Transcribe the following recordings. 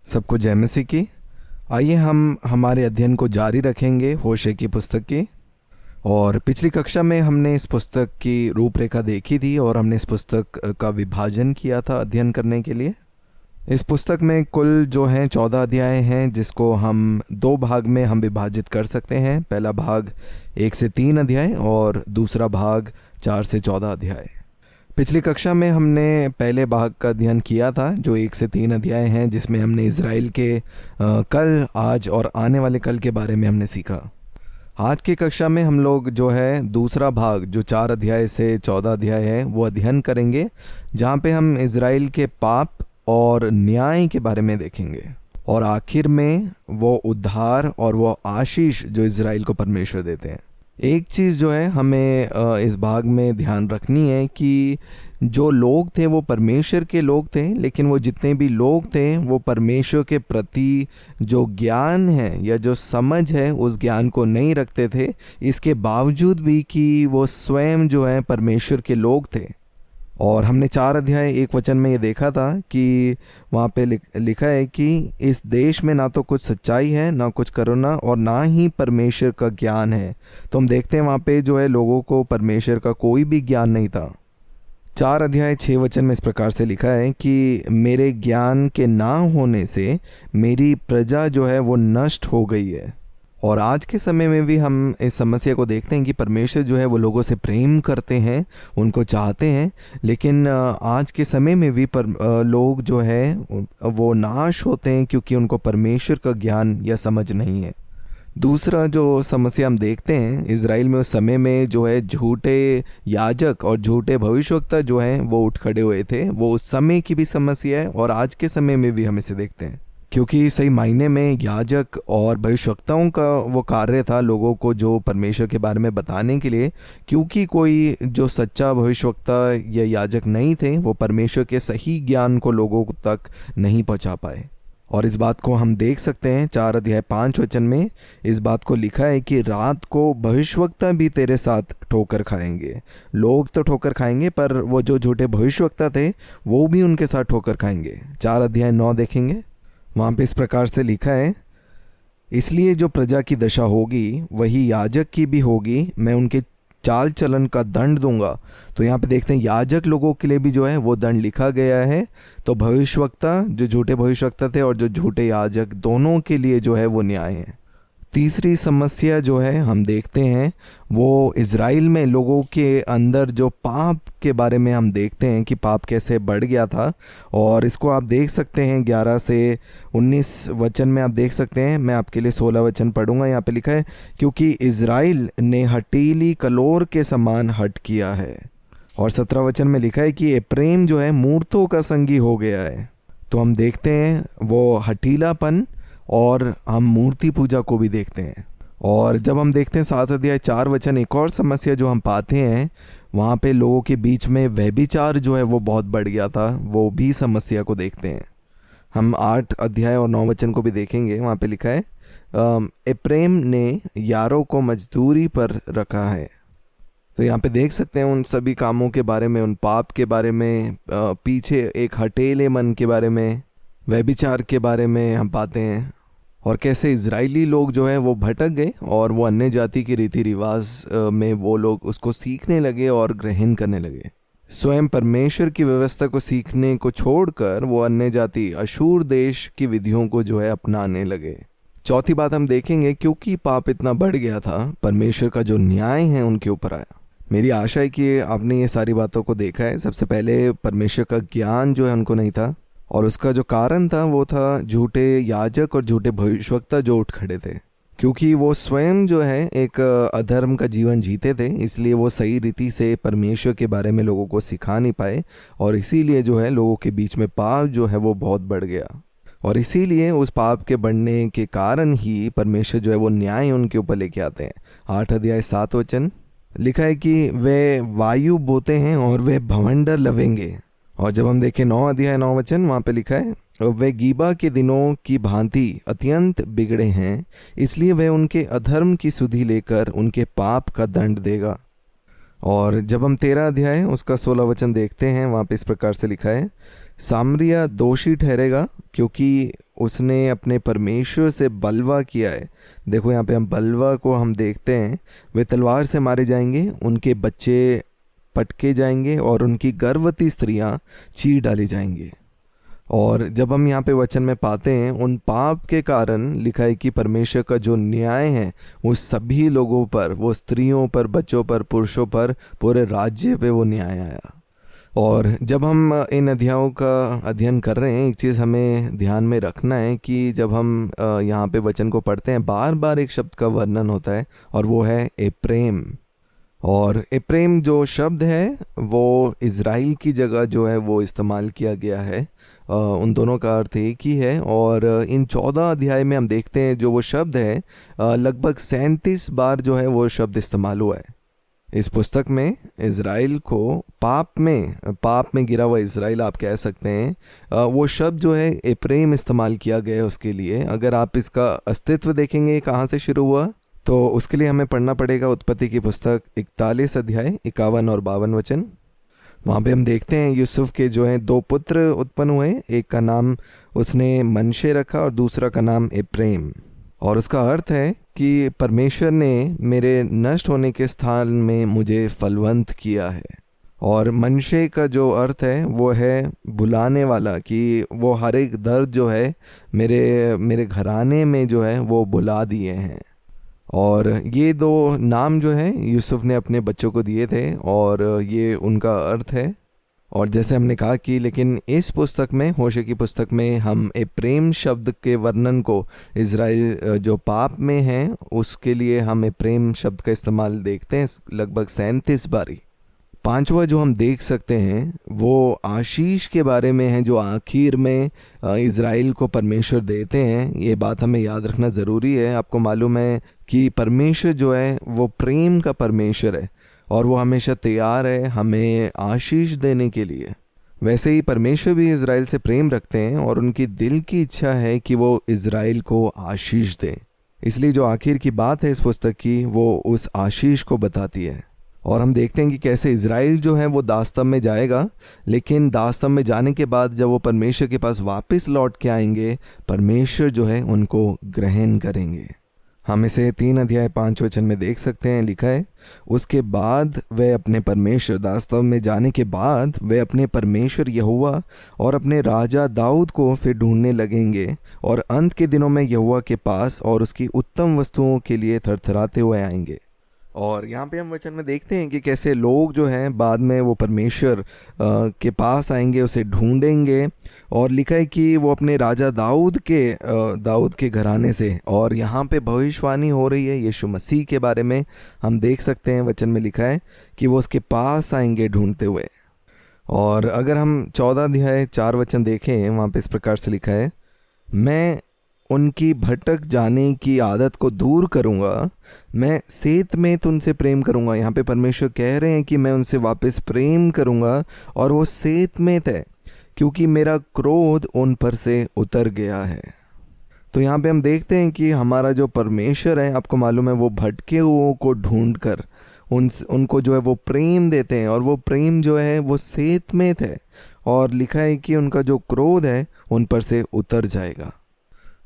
सबको जय मसीह की। आइए हम हमारे अध्ययन को जारी रखेंगे होशे की पुस्तक की। और पिछली कक्षा में हमने इस पुस्तक की रूपरेखा देखी थी और हमने इस पुस्तक का विभाजन किया था अध्ययन करने के लिए। इस पुस्तक में कुल जो हैं 14 अध्याय हैं, जिसको हम दो भाग में हम विभाजित कर सकते हैं। पहला भाग 1 से 3 अध्याय और दूसरा भाग 4 से 14 अध्याय। पिछली कक्षा में हमने पहले भाग का अध्ययन किया था जो 1 से 3 अध्याय हैं, जिसमें हमने इज़राइल के कल, आज और आने वाले कल के बारे में हमने सीखा। आज की कक्षा में हम लोग जो है दूसरा भाग जो 4 अध्याय से 14 अध्याय है वो अध्ययन करेंगे, जहाँ पे हम इज़राइल के पाप और न्याय के बारे में देखेंगे और आखिर में वो उद्धार और वो आशीष जो इज़राइल को परमेश्वर देते हैं। एक चीज़ जो है हमें इस भाग में ध्यान रखनी है कि जो लोग थे वो परमेश्वर के लोग थे, लेकिन वो जितने भी लोग थे वो परमेश्वर के प्रति जो ज्ञान है या जो समझ है उस ज्ञान को नहीं रखते थे, इसके बावजूद भी कि वो स्वयं जो है परमेश्वर के लोग थे। और हमने 4 अध्याय 1 वचन में ये देखा था कि वहाँ पे लिखा है कि इस देश में ना तो कुछ सच्चाई है, ना कुछ करुणा और ना ही परमेश्वर का ज्ञान है। तो हम देखते हैं वहाँ पे जो है लोगों को परमेश्वर का कोई भी ज्ञान नहीं था। 4 अध्याय 6 वचन में इस प्रकार से लिखा है कि मेरे ज्ञान के ना होने से मेरी प्रजा जो है वो नष्ट हो गई है। और आज के समय में भी हम इस समस्या को देखते हैं कि परमेश्वर जो है वो लोगों से प्रेम करते हैं, उनको चाहते हैं, लेकिन आज के समय में भी लोग जो है वो नाश होते हैं क्योंकि उनको परमेश्वर का ज्ञान या समझ नहीं है। दूसरा जो समस्या हम देखते हैं इज़राइल में उस समय में जो है झूठे याजक और झूठे भविष्यवक्ता जो हैं वो उठ खड़े हुए थे। वो उस समय की भी समस्या है और आज के समय में भी हम इसे देखते हैं, क्योंकि सही मायने में याजक और भविष्यवक्ताओं का वो कार्य था लोगों को जो परमेश्वर के बारे में बताने के लिए, क्योंकि कोई जो सच्चा भविष्यवक्ता या याजक नहीं थे वो परमेश्वर के सही ज्ञान को लोगों तक नहीं पहुंचा पाए। और इस बात को हम देख सकते हैं 4 अध्याय 5 वचन में इस बात को लिखा है कि रात को भविष्यवक्ता भी तेरे साथ ठोकर खाएंगे। लोग तो ठोकर खाएंगे पर वो जो झूठे भविष्यवक्ता थे वो भी उनके साथ ठोकर खाएंगे। 4 अध्याय 9 देखेंगे, वहाँ पे इस प्रकार से लिखा है, इसलिए जो प्रजा की दशा होगी वही याजक की भी होगी, मैं उनके चाल चलन का दंड दूंगा। तो यहाँ पे देखते हैं याजक लोगों के लिए भी जो है वो दंड लिखा गया है। तो भविष्यवक्ता जो झूठे भविष्यवक्ता थे और जो झूठे याजक दोनों के लिए जो है वो न्याय है। तीसरी समस्या जो है हम देखते हैं वो इज़राइल में लोगों के अंदर जो पाप के बारे में हम देखते हैं कि पाप कैसे बढ़ गया था। और इसको आप देख सकते हैं 11 से 19 वचन में आप देख सकते हैं। मैं आपके लिए 16 वचन पढ़ूंगा। यहाँ पे लिखा है, क्योंकि इज़राइल ने हठीली कलोर के समान हट किया है। और 17 वचन में लिखा है कि एप्रैम जो है मूर्तों का संगी हो गया है। तो हम देखते हैं वो हठीलापन और हम मूर्ति पूजा को भी देखते हैं। और जब हम देखते हैं 7 अध्याय 4 वचन, एक और समस्या जो हम पाते हैं वहाँ पे लोगों के बीच में व्यभिचार जो है वो बहुत बढ़ गया था, वो भी समस्या को देखते हैं। हम 8 अध्याय और 9 वचन को भी देखेंगे। वहाँ पे लिखा है, एप्रैम ने यारों को मजदूरी पर रखा है। तो यहाँ पे देख सकते हैं उन सभी कामों के बारे में, उन पाप के बारे में, पीछे एक हठेले मन के बारे में, व्यभिचार के बारे में हम पाते हैं। और कैसे इजरायली लोग जो है वो भटक गए और वो अन्य जाति के रीति रिवाज में वो लोग उसको सीखने लगे और ग्रहण करने लगे। स्वयं परमेश्वर की व्यवस्था को सीखने को छोड़कर वो अन्य जाति अशूर देश की विधियों को जो है अपनाने लगे। चौथी बात हम देखेंगे, क्योंकि पाप इतना बढ़ गया था परमेश्वर का जो न्याय है उनके ऊपर आया। मेरी आशा है कि आपने ये सारी बातों को देखा है। सबसे पहले परमेश्वर का ज्ञान जो है उनको नहीं था और उसका जो कारण था वो था झूठे याजक और झूठे भविष्यवक्ता जो उठ खड़े थे। क्योंकि वो स्वयं जो है एक अधर्म का जीवन जीते थे, इसलिए वो सही रीति से परमेश्वर के बारे में लोगों को सिखा नहीं पाए और इसीलिए जो है लोगों के बीच में पाप जो है वो बहुत बढ़ गया। और इसीलिए उस पाप के बढ़ने के कारण ही परमेश्वर जो है वो न्याय उनके ऊपर लेके आते हैं। 8 अध्याय 7 वचन लिखा है कि वे वायु बोते हैं और वे भवंडर लवेंगे। और जब हम देखें 9 अध्याय 9 वचन, वहाँ पे लिखा है, वे गीबा के दिनों की भांति अत्यंत बिगड़े हैं, इसलिए वह उनके अधर्म की सुधि लेकर उनके पाप का दंड देगा। और जब हम 13 अध्याय उसका 16 वचन देखते हैं, वहाँ पे इस प्रकार से लिखा है, सामरिया दोषी ठहरेगा क्योंकि उसने अपने परमेश्वर से बलवा किया है। देखो यहाँ पे हम बलवा को हम देखते हैं, वे तलवार से मारे जाएंगे, उनके बच्चे पटके जाएंगे और उनकी गर्भवती स्त्रियां चीर डाली जाएंगी। और जब हम यहाँ पे वचन में पाते हैं उन पाप के कारण, लिखा है कि परमेश्वर का जो न्याय है वो सभी लोगों पर, वो स्त्रियों पर, बच्चों पर, पुरुषों पर, पूरे राज्य पे वो न्याय आया। और जब हम इन अध्यायों का अध्ययन कर रहे हैं, एक चीज़ हमें ध्यान में रखना है कि जब हम यहाँ पे वचन को पढ़ते हैं, बार बार एक शब्द का वर्णन होता है और वो है एप्रेम। और एप्रेम जो शब्द है वो इज़राइल की जगह जो है वो इस्तेमाल किया गया है। उन दोनों का अर्थ एक ही है। और इन 14 अध्याय में हम देखते हैं जो वो शब्द है लगभग 37 बार जो है वो शब्द इस्तेमाल हुआ है इस पुस्तक में। इज़राइल को पाप में गिरा हुआ इज़राइल आप कह सकते हैं, वो शब्द जो है एप्रेम इस्तेमाल किया गया है उसके लिए। अगर आप इसका अस्तित्व देखेंगे कहाँ से शुरू हुआ, तो उसके लिए हमें पढ़ना पड़ेगा उत्पत्ति की पुस्तक 41 अध्याय 51 और 52 वचन। वहाँ पे हम देखते हैं यूसुफ के जो हैं 2 पुत्र उत्पन्न हुए, एक का नाम उसने मनशे रखा और दूसरा का नाम एप्रेम। और उसका अर्थ है कि परमेश्वर ने मेरे नष्ट होने के स्थान में मुझे फलवंत किया है। और मनशे का जो अर्थ है वो है बुलाने वाला, कि वो हर एक दर्द जो है मेरे घराने में जो है वो बुला दिए हैं। और ये 2 नाम जो है यूसुफ ने अपने बच्चों को दिए थे और ये उनका अर्थ है। और जैसे हमने कहा कि लेकिन इस पुस्तक में, होशे की पुस्तक में, हम एप्रेम शब्द के वर्णन को, इज़राइल जो पाप में हैं उसके लिए हम एप्रेम शब्द का इस्तेमाल देखते हैं लगभग 37 बारी। 5वां जो हम देख सकते हैं वो आशीष के बारे में है, जो आखिर में इज़राइल को परमेश्वर देते हैं। ये बात हमें याद रखना ज़रूरी है। आपको मालूम है कि परमेश्वर जो है वो प्रेम का परमेश्वर है और वो हमेशा तैयार है हमें आशीष देने के लिए। वैसे ही परमेश्वर भी इज़राइल से प्रेम रखते हैं और उनकी दिल की इच्छा है कि वो इज़राइल को आशीष दें। इसलिए जो आखिर की बात है इस पुस्तक की वो उस आशीष को बताती है। और हम देखते हैं कि कैसे इज़राइल जो है वो दास्तम में जाएगा, लेकिन दास्तम में जाने के बाद जब वो परमेश्वर के पास वापस लौट के आएंगे, परमेश्वर जो है उनको ग्रहण करेंगे। हम इसे 3 अध्याय 5 वचन में देख सकते हैं। लिखा है, उसके बाद वे अपने परमेश्वर, दास्तव में जाने के बाद वे अपने परमेश्वर यहोवा और अपने राजा दाऊद को फिर ढूंढने लगेंगे और अंत के दिनों में यहोवा के पास और उसकी उत्तम वस्तुओं के लिए थरथराते हुए आएंगे। और यहाँ पे हम वचन में देखते हैं कि कैसे लोग जो हैं बाद में वो परमेश्वर के पास आएंगे, उसे ढूंढेंगे। और लिखा है कि वो अपने राजा दाऊद के घराने से, और यहाँ पे भविष्यवाणी हो रही है यीशु मसीह के बारे में। हम देख सकते हैं वचन में लिखा है कि वो उसके पास आएंगे ढूंढते हुए। और अगर हम 14 अध्याय 4 वचन देखें, वहाँ पे इस प्रकार से लिखा है, मैं उनकी भटक जाने की आदत को दूर करूँगा, मैं सेत में उनसे प्रेम करूँगा। यहाँ पे परमेश्वर कह रहे हैं कि मैं उनसे वापस प्रेम करूँगा और वो सेत में है, क्योंकि मेरा क्रोध उन पर से उतर गया है। तो यहाँ पे हम देखते हैं कि हमारा जो परमेश्वर है, आपको मालूम है, वो भटके हुओं को ढूंढ कर उनको जो है वो प्रेम देते हैं। और वो प्रेम जो है वो सेत में है, और लिखा है कि उनका जो क्रोध है उन पर से उतर जाएगा।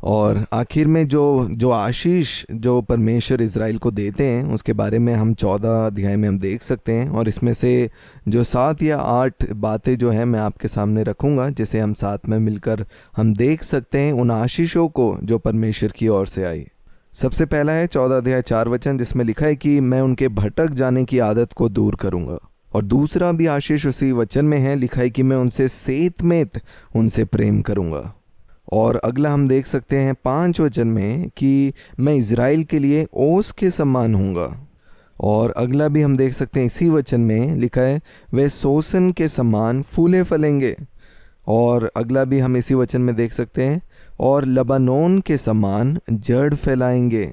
और आखिर में जो आशीष जो परमेश्वर इज़राइल को देते हैं उसके बारे में हम 14 अध्याय में हम देख सकते हैं। और इसमें से जो 7 या 8 बातें जो हैं मैं आपके सामने रखूँगा, जिसे हम साथ में मिलकर हम देख सकते हैं उन आशीषों को जो परमेश्वर की ओर से आई। सबसे पहला है 14 अध्याय 4 वचन, जिसमें लिखा है कि मैं उनके भटक जाने की आदत को दूर करूँगा। और दूसरा भी आशीष उसी वचन में है, लिखा है कि मैं उनसे सेतमेत उनसे प्रेम करूँगा। और अगला हम देख सकते हैं 5 वचन में कि मैं इज़राइल के लिए ओस के समान हूँगा। और अगला भी हम देख सकते हैं इसी वचन में लिखा है, वे सोसन के समान फूले फलेंगे। और अगला भी हम इसी वचन में देख सकते हैं, और लबानोन के समान जड़ फैलाएंगे।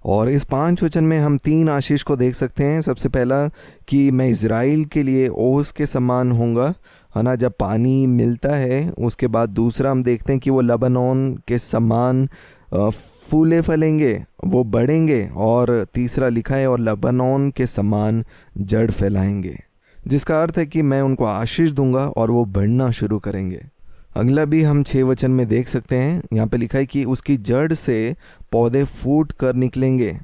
और इस 5 वचन में हम 3 आशीष को देख सकते हैं। सबसे पहला कि मैं इज़राइल के लिए ओस के समान होऊंगा, है ना, जब पानी मिलता है। उसके बाद दूसरा हम देखते हैं कि वो लबानोन के समान फूले फलेंगे, वो बढ़ेंगे। और तीसरा लिखा है, और लबानोन के समान जड़ फैलाएंगे, जिसका अर्थ है कि मैं उनको आशीष दूंगा और वो बढ़ना शुरू करेंगे। अगला भी हम 6 वचन में देख सकते हैं। यहाँ पे लिखा है कि उसकी जड़ से पौधे फूट कर निकलेंगे।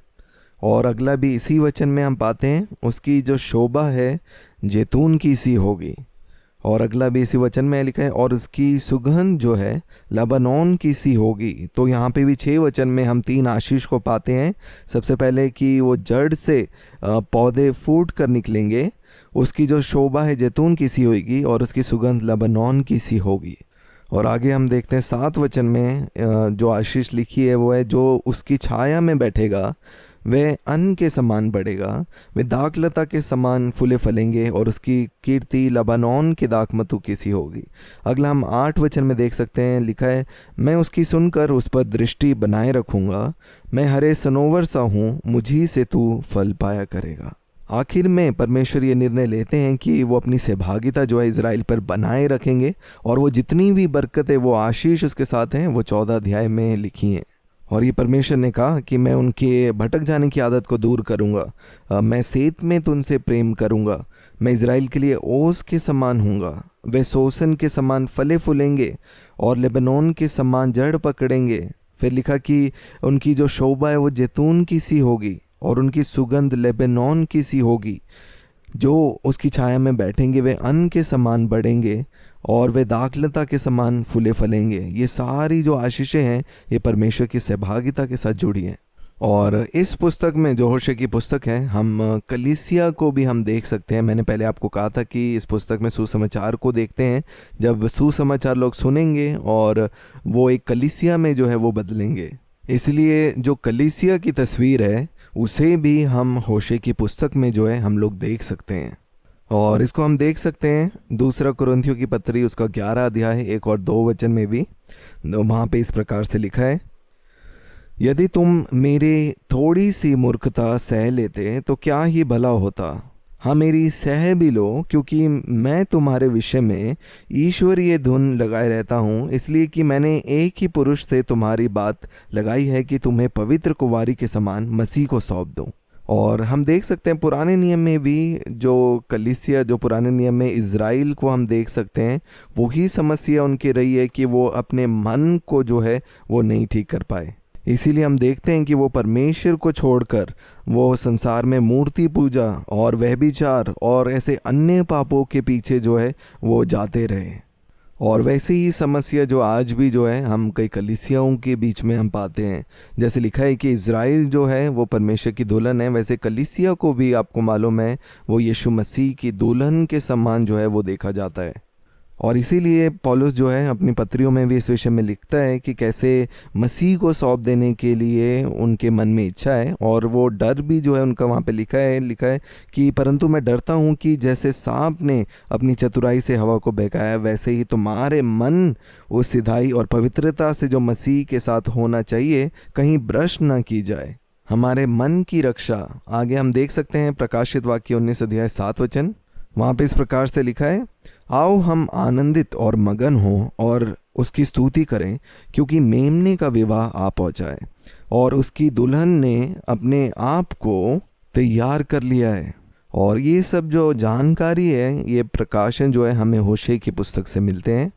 और अगला भी इसी वचन में हम पाते हैं, उसकी जो शोभा है जैतून की सी होगी। और अगला भी इसी वचन में लिखा है, और उसकी सुगंध जो है लबानोन की सी होगी। तो यहाँ पे भी 6 वचन में हम 3 आशीष को पाते हैं। सबसे पहले कि वो जड़ से पौधे फूट कर निकलेंगे, उसकी जो शोभा है जैतून की सी होगी, और उसकी सुगंध लबानोन की सी होगी। और आगे हम देखते हैं 7 वचन में जो आशीष लिखी है वो है, जो उसकी छाया में बैठेगा वह अन्न के समान बढ़ेगा, वे दाखलता के समान फूले फलेंगे, और उसकी कीर्ति लबानोन के दाखमधु की सी होगी। अगला हम 8 वचन में देख सकते हैं, लिखा है, मैं उसकी सुनकर उस पर दृष्टि बनाए रखूँगा, मैं हरे सनोवर सा हूँ, मुझी से तू फल पाया करेगा। आखिर में परमेश्वर ये निर्णय लेते हैं कि वो अपनी सहभागिता जो है इज़राइल पर बनाए रखेंगे, और वो जितनी भी बरकतें, वो आशीष उसके साथ हैं, वो 14 अध्याय में लिखी हैं। और ये परमेश्वर ने कहा कि मैं उनके भटक जाने की आदत को दूर करूँगा, मैं सेत में तो उनसे प्रेम करूँगा, मैं इज़राइल के लिए ओस के समान हूँगा, वे सोसन के समान फले फूलेंगे और लेबनोन के समान जड़ पकड़ेंगे। फिर लिखा कि उनकी जो शोभा है वो जैतून की सी होगी, और उनकी सुगंध लेबनोन की सी होगी। जो उसकी छाया में बैठेंगे वे अन्न के समान बढ़ेंगे, और वे दाखलता के समान फूले फलेंगे। ये सारी जो आशीषें हैं ये परमेश्वर की सहभागिता के साथ जुड़ी हैं। और इस पुस्तक में, जो होशे की पुस्तक है, हम कलीसिया को भी हम देख सकते हैं। मैंने पहले आपको कहा था कि इस पुस्तक में सुसमाचार को देखते हैं। जब सुसमाचार लोग सुनेंगे और वो एक कलीसिया में जो है वो बदलेंगे, इसलिए जो कलीसिया की तस्वीर है उसे भी हम होशे की पुस्तक में जो है हम लोग देख सकते हैं। और इसको हम देख सकते हैं 2 कुरिन्थियों की पत्री उसका 11 अध्याय 1 और 2 वचन में भी। वहाँ पे इस प्रकार से लिखा है, यदि तुम मेरी थोड़ी सी मूर्खता सह लेते तो क्या ही भला होता। हाँ, मेरी सह भी लो, क्योंकि मैं तुम्हारे विषय में ईश्वरीय धुन लगाए रहता हूँ, इसलिए कि मैंने एक ही पुरुष से तुम्हारी बात लगाई है कि तुम्हें पवित्र कुंवारी के समान मसीह को सौंप दूँ। और हम देख सकते हैं पुराने नियम में भी जो कलीसिया, जो पुराने नियम में इज़राइल को हम देख सकते हैं, वही समस्या उनकी रही है कि वो अपने मन को जो है वो नहीं ठीक कर पाए। इसीलिए हम देखते हैं कि वो परमेश्वर को छोड़कर वो संसार में मूर्ति पूजा और व्यभिचार और ऐसे अन्य पापों के पीछे जो है वो जाते रहे। और वैसे ही समस्या जो आज भी जो है हम कई कलीसियाओं के बीच में हम पाते हैं। जैसे लिखा है कि इज़राइल जो है वो परमेश्वर की दुल्हन है, वैसे कलीसिया को भी आपको मालूम है वो यीशु मसीह की दुल्हन के समान जो है वो देखा जाता है। और इसीलिए पौलुस जो है अपनी पत्रियों में भी इस विषय में लिखता है कि कैसे मसीह को सौंप देने के लिए उनके मन में इच्छा है। और वो डर भी जो है उनका वहाँ पे लिखा है कि परंतु मैं डरता हूँ कि जैसे सांप ने अपनी चतुराई से हवा को बहकाया, वैसे ही तुम्हारे मन उस सिधाई और पवित्रता से जो मसीह के साथ होना चाहिए कहीं भ्रष्ट ना की जाए। हमारे मन की रक्षा आगे हम देख सकते हैं प्रकाशित वाक्य 19 अध्याय 7 वचन। वहाँ पे इस प्रकार से लिखा है, आओ हम आनंदित और मगन हों और उसकी स्तुति करें, क्योंकि मेमने का विवाह आ पहुँचा है और उसकी दुल्हन ने अपने आप को तैयार कर लिया है। और ये सब जो जानकारी है, ये प्रकाशन जो है हमें होशे की पुस्तक से मिलते हैं।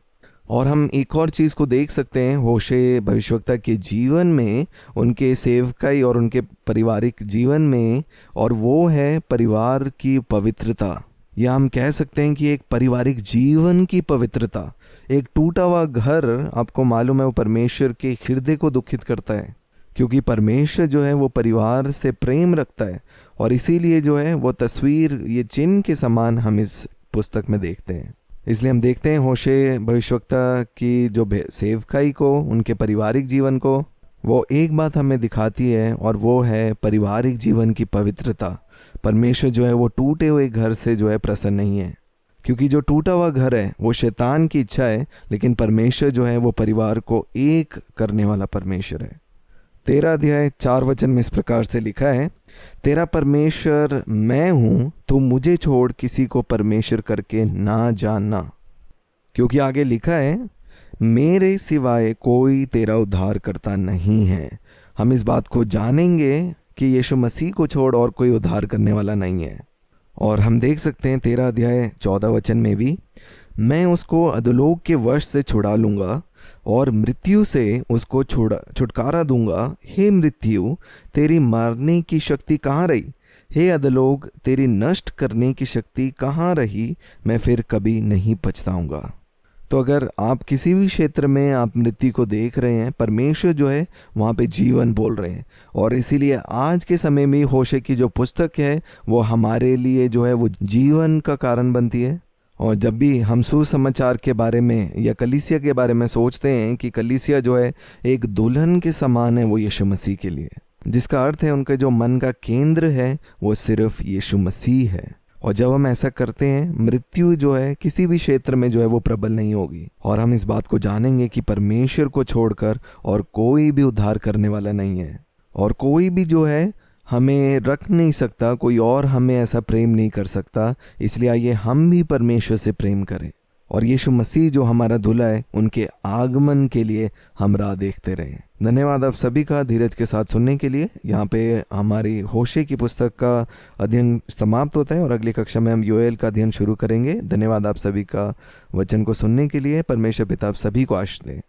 और हम एक और चीज़ को देख सकते हैं होशे भविष्यवक्ता के जीवन में, उनके सेवकाई और उनके पारिवारिक जीवन में, और वो है परिवार की पवित्रता। या हम कह सकते हैं कि एक पारिवारिक जीवन की पवित्रता। एक टूटा हुआ घर, आपको मालूम है, वो परमेश्वर के हृदय को दुखित करता है, क्योंकि परमेश्वर जो है वो परिवार से प्रेम रखता है। और इसीलिए जो है वो तस्वीर, ये चिन्ह के समान हम इस पुस्तक में देखते हैं। इसलिए हम देखते हैं होशे भविष्यवक्ता की जो सेवकाई को, उनके पारिवारिक जीवन को, वो एक बात हमें दिखाती है, और वो है पारिवारिक जीवन की पवित्रता। परमेश्वर जो है वो टूटे हुए घर से जो है प्रसन्न नहीं है, क्योंकि जो टूटा हुआ घर है वो शैतान की इच्छा है, लेकिन परमेश्वर जो है वो परिवार को एक करने वाला परमेश्वर है। 13 अध्याय 4 वचन में इस प्रकार से लिखा है, तेरा परमेश्वर मैं हूँ, तू मुझे छोड़ किसी को परमेश्वर करके ना जानना। क्योंकि आगे लिखा है, मेरे सिवाय कोई तेरा उद्धार करता नहीं है। हम इस बात को जानेंगे कि यीशु मसीह को छोड़ और कोई उद्धार करने वाला नहीं है। और हम देख सकते हैं 13 अध्याय 14 वचन में भी, मैं उसको अधोलोक के वश से छुड़ा लूँगा और मृत्यु से उसको छुटकारा दूंगा। हे मृत्यु, तेरी मारने की शक्ति कहाँ रही? हे अधोलोक, तेरी नष्ट करने की शक्ति कहाँ रही? मैं फिर कभी नहीं पछताऊंगा। तो अगर आप किसी भी क्षेत्र में आप मृत्यु को देख रहे हैं, परमेश्वर जो है वहाँ पे जीवन बोल रहे हैं। और इसीलिए आज के समय में होशे की जो पुस्तक है वो हमारे लिए जो है वो जीवन का कारण बनती है। और जब भी हम सुसमाचार के बारे में या कलीसिया के बारे में सोचते हैं कि कलीसिया जो है एक दुल्हन के समान है, वो यीशु मसीह के लिए, जिसका अर्थ है उनके जो मन का केंद्र है वो सिर्फ यीशु मसीह है। और जब हम ऐसा करते हैं, मृत्यु जो है किसी भी क्षेत्र में जो है वो प्रबल नहीं होगी। और हम इस बात को जानेंगे कि परमेश्वर को छोड़कर और कोई भी उद्धार करने वाला नहीं है, और कोई भी जो है हमें रख नहीं सकता, कोई और हमें ऐसा प्रेम नहीं कर सकता। इसलिए आइए हम भी परमेश्वर से प्रेम करें और यीशु मसीह जो हमारा दूल्हा है उनके आगमन के लिए हम राह देखते रहें। धन्यवाद आप सभी का धीरज के साथ सुनने के लिए। यहाँ पे हमारी होशे की पुस्तक का अध्ययन समाप्त होता है और अगली कक्षा में हम योएल का अध्ययन शुरू करेंगे। धन्यवाद आप सभी का वचन को सुनने के लिए। परमेश्वर पिता आप सभी को आशीष दे।